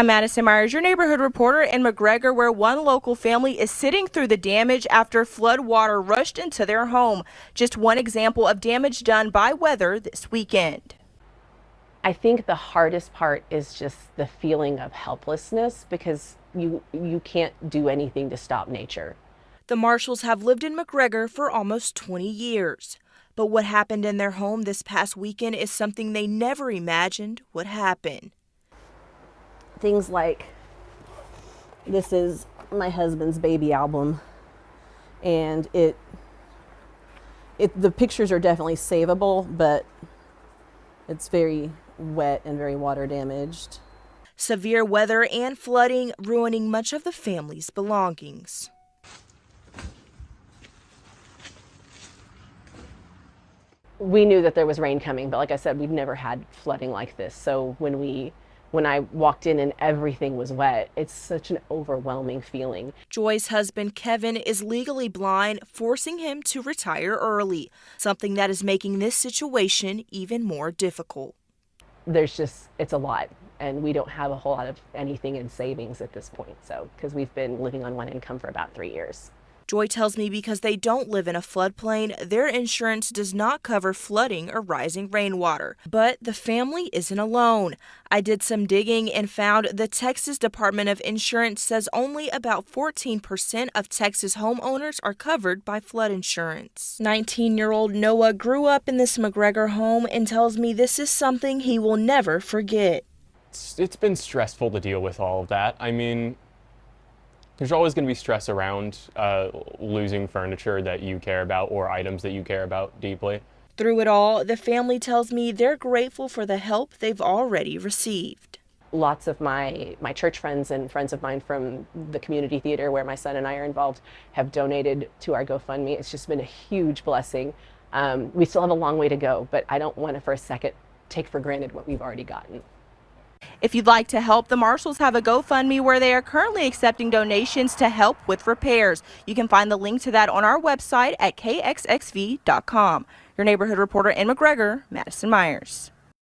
I'm Madison Myers, your neighborhood reporter in McGregor, where one local family is sitting through the damage after flood water rushed into their home. Just one example of damage done by weather this weekend. I think the hardest part is just the feeling of helplessness because you can't do anything to stop nature. The Marshalls have lived in McGregor for almost 20 years. But what happened in their home this past weekend is something they never imagined would happen. Things like, this is my husband's baby album, and the pictures are definitely savable, but it's very wet and very water damaged. Severe weather and flooding ruining much of the family's belongings. We knew that there was rain coming, but like I said, we've never had flooding like this. So when I walked in and everything was wet, it's such an overwhelming feeling. Joy's husband, Kevin, is legally blind, forcing him to retire early, something that is making this situation even more difficult. It's a lot, and we don't have a whole lot of anything in savings at this point, because we've been living on one income for about 3 years. Joy tells me because they don't live in a floodplain, their insurance does not cover flooding or rising rainwater. But the family isn't alone. I did some digging and found the Texas Department of Insurance says only about 14% of Texas homeowners are covered by flood insurance. 19-year-old Noah grew up in this McGregor home and tells me this is something he will never forget. It's been stressful to deal with all of that. I mean, there's always going to be stress around losing furniture that you care about or items that you care about deeply. Through it all, the family tells me they're grateful for the help they've already received. Lots of my church friends and friends of mine from the community theater where my son and I are involved have donated to our GoFundMe. It's just been a huge blessing. We still have a long way to go, but I don't want to for a second take for granted what we've already gotten. If you'd like to help, the Marshalls have a GoFundMe where they are currently accepting donations to help with repairs. You can find the link to that on our website at KXXV.com. Your neighborhood reporter in McGregor, Madison Myers.